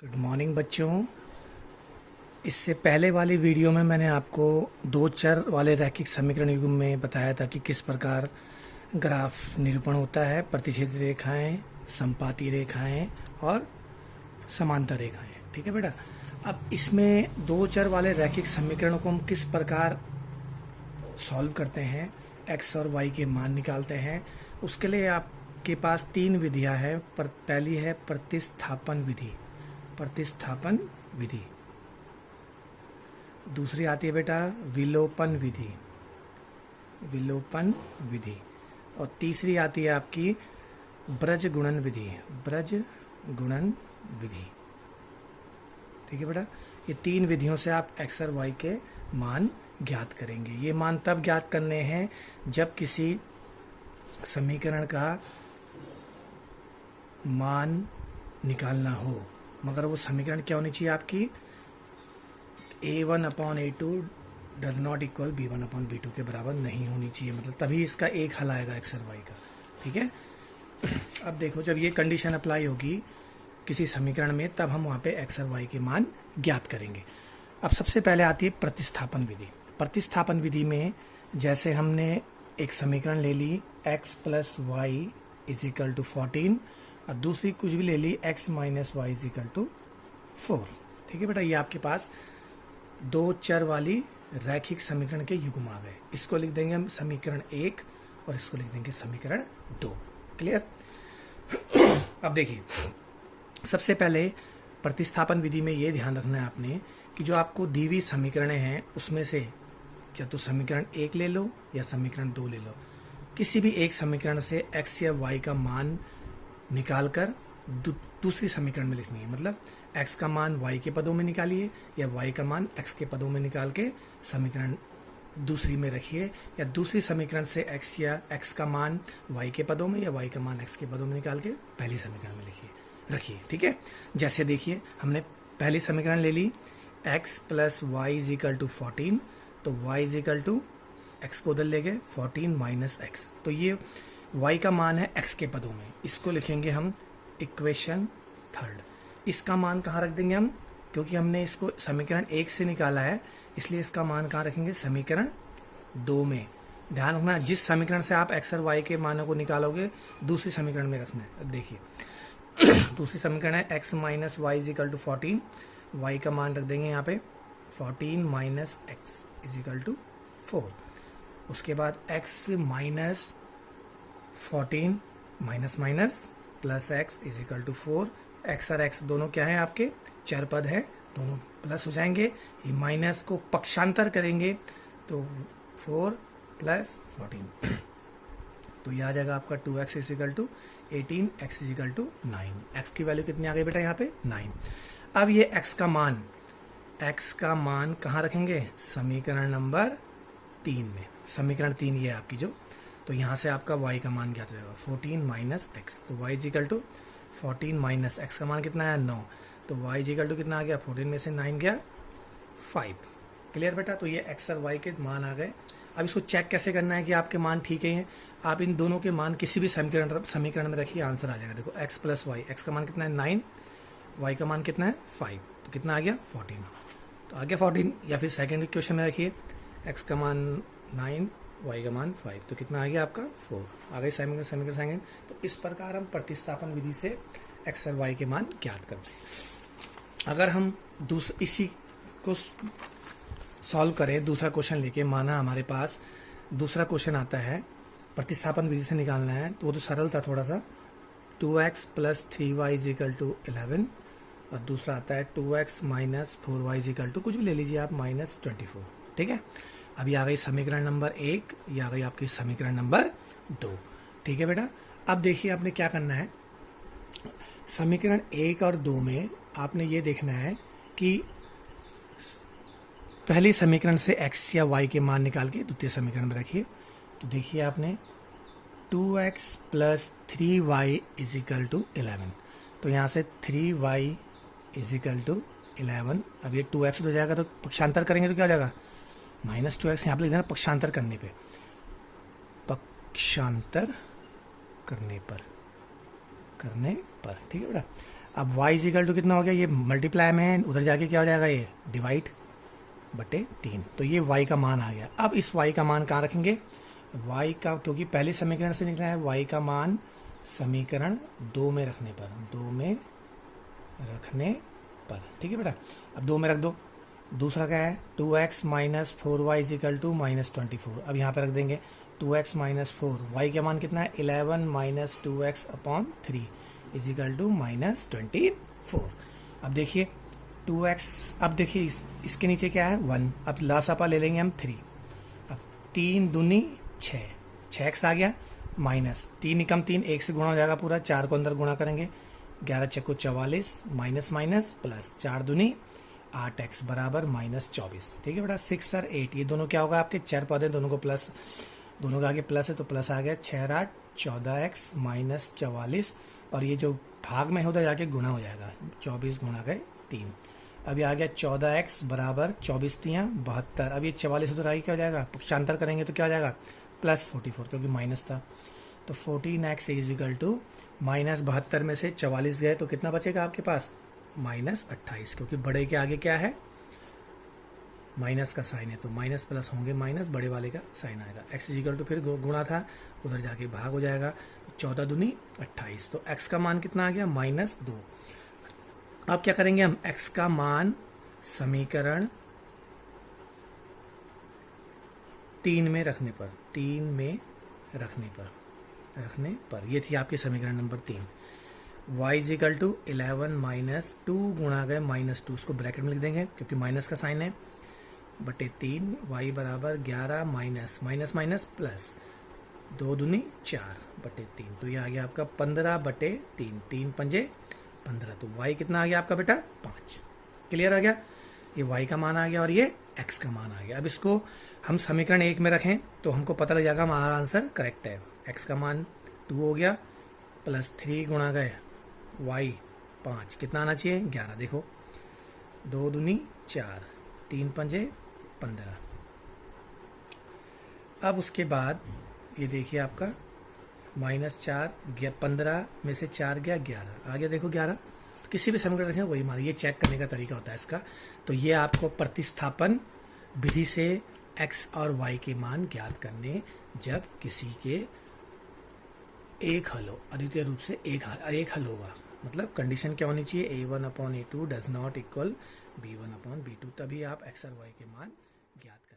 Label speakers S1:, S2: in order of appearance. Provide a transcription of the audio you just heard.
S1: Good morning बच्चों। इससे पहले वाली वीडियो में मैंने आपको दो चर वाले रैखिक समीकरण युग्म में बताया था कि किस प्रकार ग्राफ निरूपण होता है। प्रतिच्छेदी रेखाएं, संपाती रेखाएं और समांतर रेखाएं। ठीक है बेटा। अब इसमें दो चर वाले रैखिक समीकरणों को हम किस प्रकार सॉल्व करते हैं, एक्स और वाई के मान निकालते हैं, उसके लिए आपके पास तीन विधियां हैं। पहली है प्रतिस्थापन विधि। प्रतिस्थापन विधि। दूसरी आती है बेटा विलोपन विधि। विलोपन विधि। और तीसरी आती है आपकी ब्रज गुणन विधि। ब्रज गुणन विधि। ठीक है बेटा। ये तीन विधियों से आप एक्स और वाई के मान ज्ञात करेंगे। ये मान तब ज्ञात करने हैं जब किसी समीकरण का मान निकालना हो, मगर वो समीकरण क्या होनी चाहिए आपकी, a1/a2 does not equal b1/b2 के बराबर नहीं होनी चाहिए। मतलब तभी इसका एक हल आएगा एक्स और वाई का। ठीक है। अब देखो, जब ये कंडीशन अप्लाई होगी किसी समीकरण में, तब हम वहाँ पे एक्स और वाई के मान ज्ञात करेंगे। अब सबसे पहले आती है प्रतिस्थापन विधि। प्रतिस्थापन विधि में जैसे हमने एक समीकरण ले ली x plus y is equal to 14 और दूसरी कुछ भी ले ली x minus y is equal to 4। ठीक है बेटा। ये आपके पास दो चर वाली रैखिक समीकरण के युग्म आ गए। इसको लिख देंगे हम समीकरण 1 और इसको लिख देंगे समीकरण 2। क्लियर। अब देखिए, सबसे पहले प्रतिस्थापन विधि में ये ध्यान रखना है आपने कि जो आपको दी हुई समीकरण हैं उसमें से या तो समीकरण 1 ले लो या समीकरण 2 ले लो। किसी भी एक समीकरण से x या y का मान निकालकर दूसरी समीकरण में लिखनी है। मतलब x का मान y के पदों में निकालिए या y का मान x के पदों में निकाल के समीकरण दूसरी में रखिए, या दूसरी समीकरण से x या x का मान y के पदों में या y का मान x के पदों में निकाल के पहली समीकरण में रखिए। ठीक है। जैसे देखिए, हमने पहली समीकरण ले ली x plus y is equal to 14, तो y is equal to x को उधर ले गए 14 माइनस एक्स, तो ये y का मान है x के पदों में। इसको लिखेंगे हम इक्वेशन थर्ड। इसका मान कहाँ रख देंगे हम, क्योंकि हमने इसको समीकरण 1 से निकाला है, इसलिए इसका मान कहाँ रखेंगे, समीकरण 2 में। ध्यान रखना, जिस समीकरण से आप x और y के मानों को निकालोगे दूसरी समीकरण में रखना है। अब देखिए, दूसरी समीकरण है x minus y is equal to 14, y का मान रख देंगे यहाँ पे 14 minus x is equal to 4। उसके बाद x minus 14 minus minus plus x is equal to 4। X और एक्स दोनों क्या हैं आपके, चर पद हैं, दोनों प्लस हो जाएंगे। ये माइनस को पक्षांतर करेंगे तो 4 प्लस 14 तो ये आ जाएगा आपका 2x is equal to 18, x is equal to 9। x की वैल्यू कितनी आ गई बेटा यहाँ पे, 9। अब ये x का मान कहाँ रखेंगे, समीकरण नंबर 3 में। समीकरण 3 ये है आपकी जो, तो यहाँ से आपका y का मान क्या रहेगा 14 माइनस एक्स, तो y is equal to 14 minus x का मान कितना है 9, तो y इज इक्वल टू कितना आ गया 14 में से 9 गया 5। क्लियर बेटा। तो ये x और y के मान आ गए। अब इसको चेक कैसे करना है कि आपके मान ठीक हैं। आप इन दोनों के मान किसी भी समीकरण में रखिए, आंसर आ जाएगा। देखो x प्लस वाई, एक्स का मान कितना है 9, y का मान कितना है 5, तो कितना आ गया 14, तो आ गया 14। या फिर सेकेंड क्वेश्चन में रखिए x का मान 9, y का मान 5, तो कितना आ गया आपका 4, आ गई समीकरण सेकेंड। तो इस प्रकार हम प्रतिस्थापन विधि से x और y के मान ज्ञात करते हैं। अगर हम इसी को सॉल्व करें, दूसरा क्वेश्चन लेके, माना हमारे पास दूसरा क्वेश्चन आता है प्रतिस्थापन विधि से निकालना है, तो वो तो सरल था थोड़ा सा, 2x plus 3y is equal to 11, और दूसरा आता है 2x minus 4y is equal to कुछ भी ले लीजिए आप माइनस 24। ठीक है। अभी आ गई समीकरण नंबर 1, ये आ गई आपकी समीकरण नंबर 2। ठीक है बेटा। अब देखिए आपने क्या करना है, समीकरण 1 और 2 में आपने ये देखना है कि पहली समीकरण से x या y के मान निकाल के द्वितीय समीकरण में रखिए। तो देखिए आपने 2x plus 3y is equal to 11, तो यहाँ से 3y इज इक्वल टू 11। अब ये 2x हो जाएगा, तो पक्षांतर करेंगे तो क्या हो जाएगा माइनस 2x। यहाँ पे लिख देना पक्षांतर करने पे, पक्षांतर करने पर। ठीक है बेटा। अब y इजिकल टू कितना हो गया, ये मल्टीप्लाई में है, उधर जाके क्या हो जाएगा, ये डिवाइड बटे 3, तो ये y का मान आ गया। अब इस y का मान कहाँ रखेंगे, y का, क्योंकि पहले समीकरण से निकला है, y का मान समीकरण 2 में रखने पर, 2 में रखने पर, ठीक है बेटा। अब 2 में रख दो। दूसरा क्या है, 2x minus 4y is equal to minus 24, अब यहाँ पे रख देंगे 2x माइनस 4, y का मान कितना है 11 minus 2x upon 3 is equal to minus 24। अब देखिए 2x, अब देखिए इसके नीचे क्या है 1, अब लासापा ले लेंगे हम 3, अब 3 दूनी 6, 6x आ गया, माइनस 3 एकम 3, 1 से गुणा हो जाएगा पूरा, 4 को अंदर गुणा करेंगे, 11 चक्को 44, माइनस माइनस प्लस, 4 दूनी 8x बराबर माइनस 24, ठीक है बेटा। 6 और 8 ये दोनों क्या होगा, आपके चर पद हैं, दोनों को प्लस, दोनों का आगे प्लस है तो प्लस आ गया, 6 और 8 14x माइनस 44, और ये जो भाग में है उधर जाके गुणा हो जाएगा, 24 गुणा गए 3, अब ये आ गया 14x बराबर 24 3 72, अब ये 44 उधर आगे क्या हो जाएगा, पक्षांतर करेंगे तो क्या हो जाएगा प्लस 44, क्योंकि माइनस था, तो 14x इजिकल टू माइनस 72 में से 44 गए तो कितना बचेगा आपके पास, माइनस 28, क्योंकि बड़े के आगे क्या है, माइनस का साइन है, तो माइनस प्लस होंगे माइनस, बड़े वाले का साइन आएगा। x इजिकल टू फिर गुणा था, उधर जाके भाग हो जाएगा, तो 14 दूनी 28, तो x का मान कितना आ गया माइनस 2। अब क्या करेंगे हम, x का मान समीकरण 3 में रखने पर, 3 में रखने पर ये थी आपकी समीकरण number 3। y is equal to 11 minus 2 गुणा गए माइनस 2, उसको ब्रैकेट में लिख देंगे क्योंकि माइनस का साइन है, बटे 3, y बराबर 11 माइनस माइनस माइनस प्लस 2 दूनी 4 बटे 3, तो ये आ गया आपका 15 बटे 3, 3 पंजे 15, तो y कितना आ गया आपका बेटा 5। क्लियर आ गया, ये y का मान आ गया और ये x का मान आ गया। अब इसको हम समीकरण 1 में रखें तो हमको पता लग जाएगा हमारा आंसर करेक्ट है। x का मान 2 हो गया, प्लस 3 गुणा गए y 5, कितना आना चाहिए 11, देखो 2 दूनी 4, 3 पंजे 15। अब उसके बाद ये देखिए आपका माइनस 4 15 में से 4 गया 11, आ गया देखो 11, तो किसी भी समीकरण रखें वही मान, ये चेक करने का तरीका होता है इसका। तो ये आपको प्रतिस्थापन विधि से x और y के मान ज्ञात करने, जब किसी के एक हल हो, अद्वितीय रूप से एक हल होगा, मतलब कंडीशन क्या होनी चाहिए, a1 upon a2 does not equal b1 upon b2, तभी आप x और y के मान ज्ञात